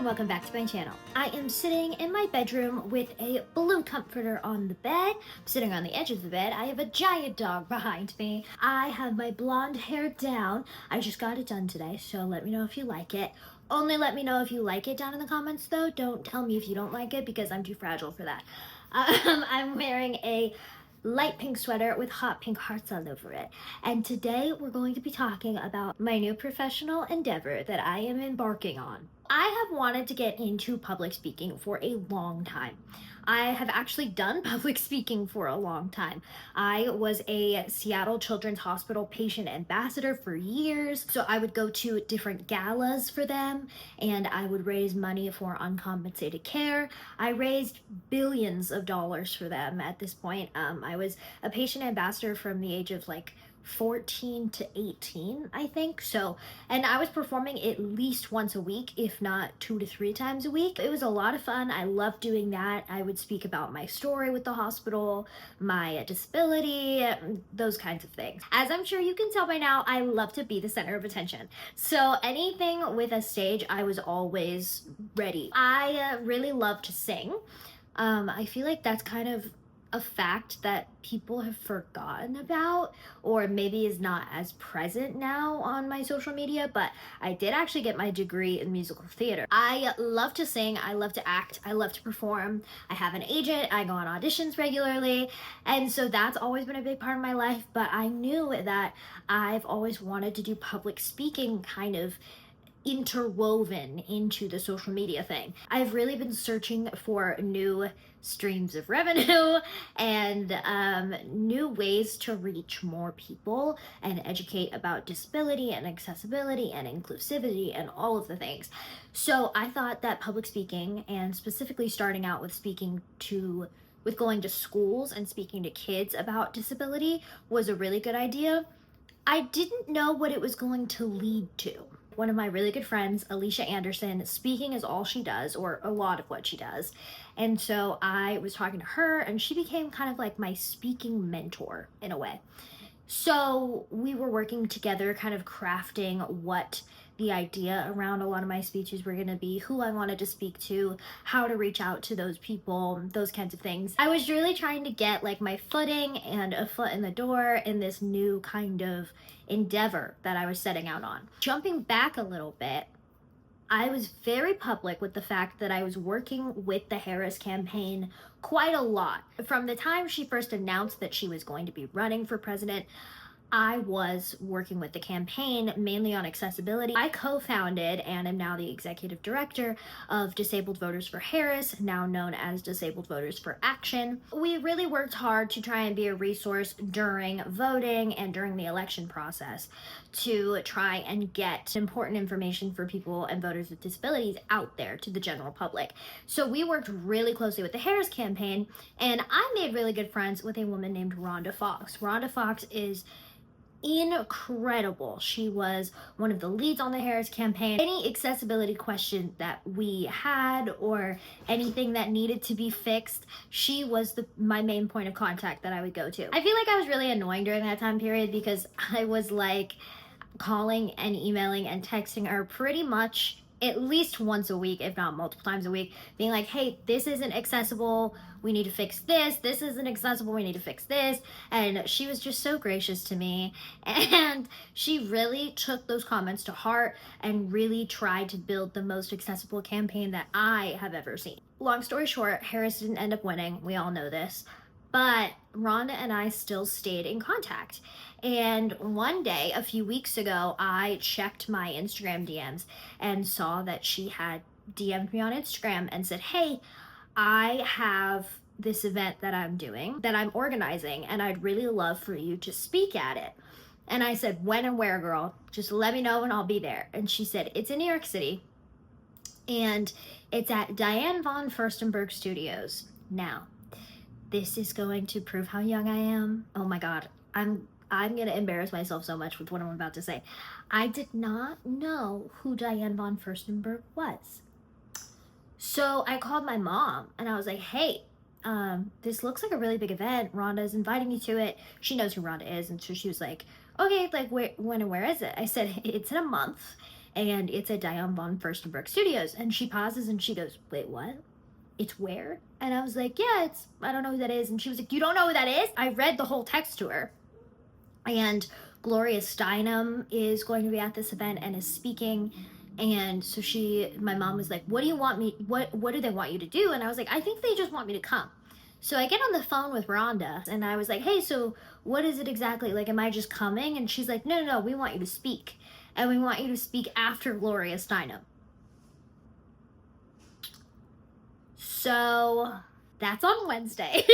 and welcome back to my channel. I am sitting in my bedroom with a blue comforter on the bed. I'm sitting on the edge of the bed. I have a giant dog behind me. I have my blonde hair down. I just got it done today, so let me know if you like it. Only let me know if you like it down in the comments though. Don't tell me if you don't like it because I'm too fragile for that. I'm wearing a light pink sweater with hot pink hearts all over it. And today we're going to be talking about my new professional endeavor that I am embarking on. I have wanted to get into public speaking for a long time. I have actually done public speaking for a long time. I was a Seattle Children's Hospital patient ambassador for years. So I would go to different galas for them and I would raise money for uncompensated care. I raised billions of dollars for them at this point. I was a patient ambassador from the age of like 14 to 18, I think. So, and I was performing at least once a week, if not 2 to 3 times a week. It was a lot of fun. I loved doing that. I would speak about my story with the hospital, my disability, those kinds of things. As I'm sure you can tell by now, I love to be the center of attention. So anything with a stage, I was always ready. I really love to sing. I feel like that's kind of a fact that people have forgotten about, or maybe is not as present now on my social media, but I did actually get my degree in musical theater. I love to sing, I love to act, I love to perform. I have an agent, I go on auditions regularly, and so that's always been a big part of my life, but I knew that I've always wanted to do public speaking kind of interwoven into the social media thing. I've really been searching for new streams of revenue and new ways to reach more people and educate about disability and accessibility and inclusivity and all of the things. So I thought that public speaking, and specifically starting out with going to schools and speaking to kids about disability, was a really good idea. I didn't know what it was going to lead to. One of my really good friends, Alicia Anderson, speaking is all she does, or a lot of what she does. And so I was talking to her and she became kind of like my speaking mentor in a way. So we were working together, kind of crafting what the idea around a lot of my speeches were going to be, who I wanted to speak to, how to reach out to those people, those kinds of things. I was really trying to get like my footing and a foot in the door in this new kind of endeavor that I was setting out on. Jumping back a little bit, I was very public with the fact that I was working with the Harris campaign quite a lot. From the time she first announced that she was going to be running for president, I was working with the campaign mainly on accessibility. I co-founded and am now the executive director of Disabled Voters for Harris, now known as Disabled Voters for Action. We really worked hard to try and be a resource during voting and during the election process to try and get important information for people and voters with disabilities out there to the general public. So we worked really closely with the Harris campaign, and I made really good friends with a woman named Rhonda Fox. Rhonda Fox is incredible. She was one of the leads on the Harris campaign. Any accessibility question that we had or anything that needed to be fixed, she was my main point of contact that I would go to. I feel like I was really annoying during that time period because I was like calling and emailing and texting her pretty much at least once a week, if not multiple times a week, being like, hey, this isn't accessible, we need to fix this. This isn't accessible, we need to fix this. And she was just so gracious to me. And she really took those comments to heart and really tried to build the most accessible campaign that I have ever seen. Long story short, Harris didn't end up winning. We all know this. But Rhonda and I still stayed in contact. And one day, a few weeks ago, I checked my Instagram DMs and saw that she had DM'd me on Instagram and said, hey, I have this event that I'm doing, that I'm organizing, and I'd really love for you to speak at it. And I said, when and where, girl? Just let me know and I'll be there. And she said, it's in New York City, and it's at Diane von Furstenberg Studios. Now, this is going to prove how young I am. Oh my God, I'm gonna embarrass myself so much with what I'm about to say. I did not know who Diane von Furstenberg was. So I called my mom and I was like, hey, this looks like a really big event. Rhonda's inviting me to it. She knows who Rhonda is. And so she was like, okay, like when and where is it? I said, it's in a month. and it's at Diane von Furstenberg Studios. And she pauses and she goes, wait, what? It's where? And I was like, yeah, I don't know who that is. And she was like, you don't know who that is? I read the whole text to her. And Gloria Steinem is going to be at this event and is speaking. And so my mom was like, what do do they want you to do? And I was like, I think they just want me to come. So I get on the phone with Rhonda and I was like, hey, so what is it exactly? Like, am I just coming? And she's like, no, we want you to speak. And we want you to speak after Gloria Steinem. So that's on Wednesday.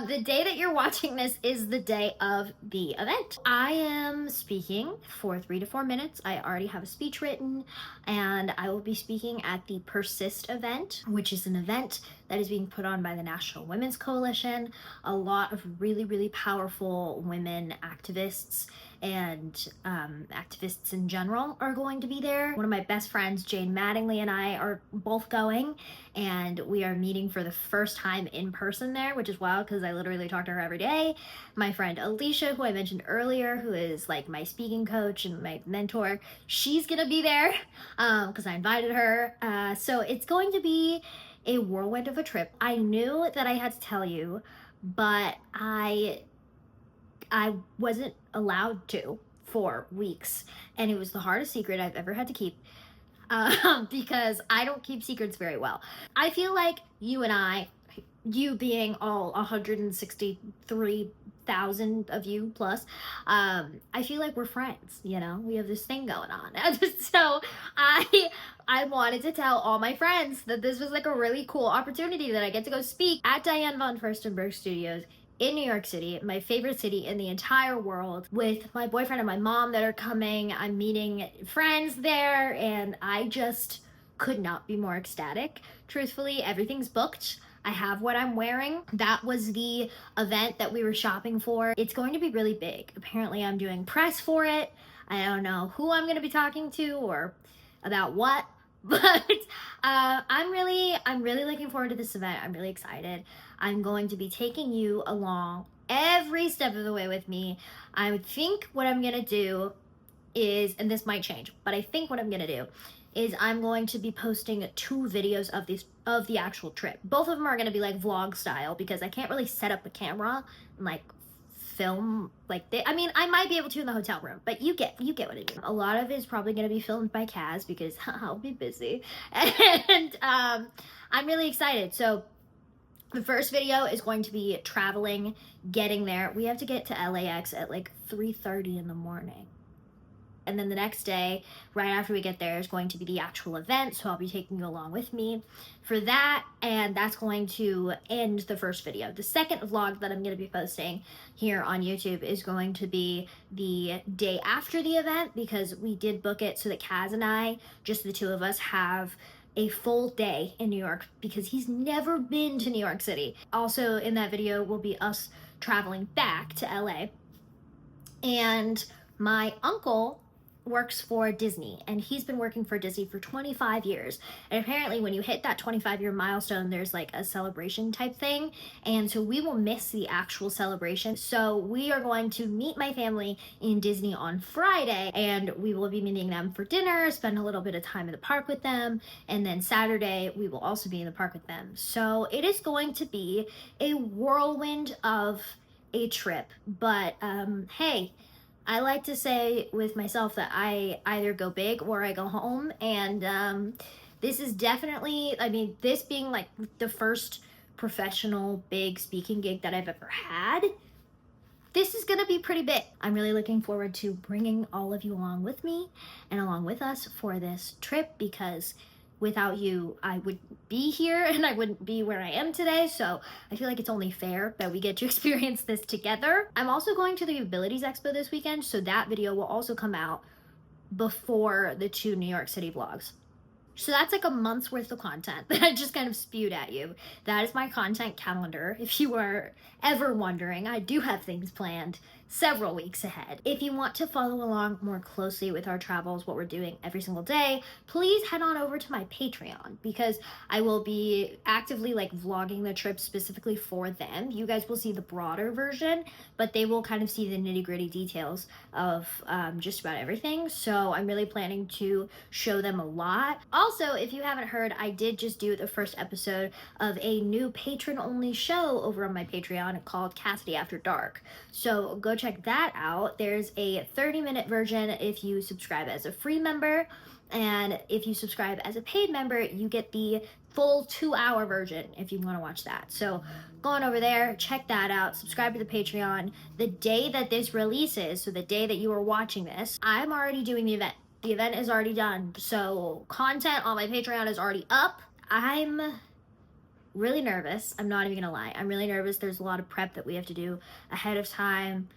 The day that you're watching this is the day of the event. I am speaking for 3 to 4 minutes. I already have a speech written, and I will be speaking at the Persist event, which is an event that is being put on by the National Women's Coalition. A lot of really, really powerful women activists and activists in general are going to be there. One of my best friends, Jane Mattingly, and I are both going, and we are meeting for the first time in person there, which is wild because I literally talk to her every day. My friend Alicia, who I mentioned earlier, who is like my speaking coach and my mentor, she's gonna be there because I invited her. So it's going to be a whirlwind of a trip. I knew that I had to tell you, but I wasn't allowed to for weeks, and it was the hardest secret I've ever had to keep because I don't keep secrets very well. I feel like you and I, you being all 163,000 of you plus, I feel like we're friends, you know? We have this thing going on. So I wanted to tell all my friends that this was like a really cool opportunity that I get to go speak at Diane von Furstenberg Studios in New York City, my favorite city in the entire world, with my boyfriend and my mom that are coming. I'm meeting friends there, and I just could not be more ecstatic. Truthfully, everything's booked. I have what I'm wearing. That was the event that we were shopping for. It's going to be really big. Apparently, I'm doing press for it. I don't know who I'm going to be talking to or about what, but I'm really looking forward to this event. I'm really excited. I'm going to be taking you along every step of the way with me. I would think what I'm gonna do is, and this might change, but I think what I'm gonna do is I'm going to be posting 2 videos of the actual trip. Both of them are gonna be like vlog style because I can't really set up a camera and like film like I mean, I might be able to in the hotel room, but you get what I mean. A lot of it is probably going to be filmed by Kaz because I'll be busy, and I'm really excited. So the first video is going to be traveling, getting there. We have to get to LAX at like 3:30 in the morning. And then the next day, right after we get there, is going to be the actual event. So I'll be taking you along with me for that. And that's going to end the first video. The second vlog that I'm going to be posting here on YouTube is going to be the day after the event, because we did book it so that Kaz and I, just the 2 of us, have a full day in New York because he's never been to New York City. Also in that video will be us traveling back to LA. And my uncle works for Disney, and he's been working for Disney for 25 years. And apparently when you hit that 25-year milestone, there's like a celebration type thing. And so we will miss the actual celebration. So we are going to meet my family in Disney on Friday, and we will be meeting them for dinner, spend a little bit of time in the park with them. And then Saturday, we will also be in the park with them. So it is going to be a whirlwind of a trip. But hey, I like to say with myself that I either go big or I go home, and this is definitely, I mean, this being like the first professional big speaking gig that I've ever had, this is gonna be pretty big. I'm really looking forward to bringing all of you along with me and along with us for this trip, because without you, I wouldn't be here and I wouldn't be where I am today. So I feel like it's only fair that we get to experience this together. I'm also going to the Abilities Expo this weekend, so that video will also come out before the 2 New York City vlogs. So that's like a month's worth of content that I just kind of spewed at you. That is my content calendar. If you were ever wondering, I do have things planned several weeks ahead. If you want to follow along more closely with our travels, what we're doing every single day, please head on over to my Patreon, because I will be actively like vlogging the trip specifically for them. You guys will see the broader version, but they will kind of see the nitty-gritty details of just about everything. So I'm really planning to show them a lot. Also, if you haven't heard, I did just do the first episode of a new patron-only show over on my Patreon called Cassidy After Dark. So go check that out. There's a 30-minute version if you subscribe as a free member, and if you subscribe as a paid member, you get the full 2-hour version if you want to watch that. So go on over there, check that out, subscribe to the Patreon. The day that this releases, so the day that you are watching this, I'm already doing the event. The event is already done, so content on my Patreon is already up. I'm really nervous. I'm not even gonna lie. I'm really nervous. There's a lot of prep that we have to do ahead of time.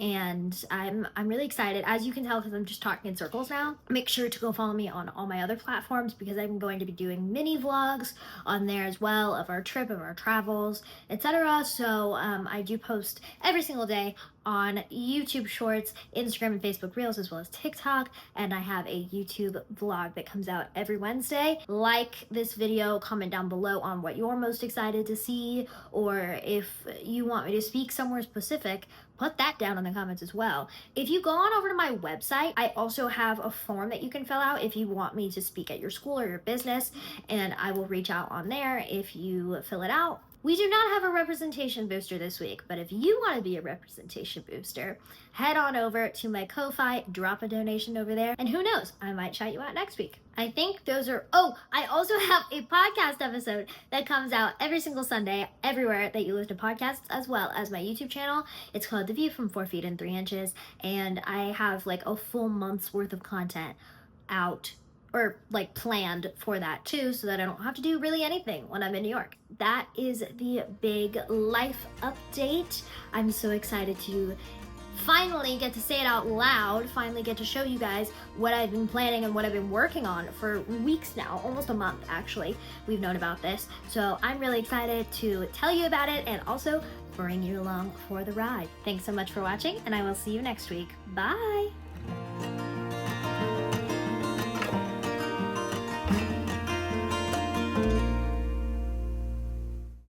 And I'm really excited, as you can tell, because I'm just talking in circles now. Make sure to go follow me on all my other platforms, because I'm going to be doing mini vlogs on there as well of our trip, of our travels, etc. So I do post every single day on YouTube Shorts, Instagram and Facebook Reels, as well as TikTok, and I have a YouTube vlog that comes out every Wednesday. Like this video, comment down below on what you're most excited to see, or if you want me to speak somewhere specific, put that down in the comments as well. If you go on over to my website, I also have a form that you can fill out if you want me to speak at your school or your business, and I will reach out on there if you fill it out. We do not have a representation booster this week, but if you want to be a representation booster, head on over to my Ko-Fi, drop a donation over there, and who knows, I might shout you out next week. I think those are, I also have a podcast episode that comes out every single Sunday, everywhere that you listen to podcasts, as well as my YouTube channel. It's called The View from 4 Feet and 3 Inches, and I have like a full month's worth of content out, or like planned for that too, so that I don't have to do really anything when I'm in New York. That is the big life update. I'm so excited to finally get to say it out loud, finally get to show you guys what I've been planning and what I've been working on for weeks now, almost a month actually. We've known about this, so I'm really excited to tell you about it and also bring you along for the ride. Thanks so much for watching, and I will see you next week. Bye!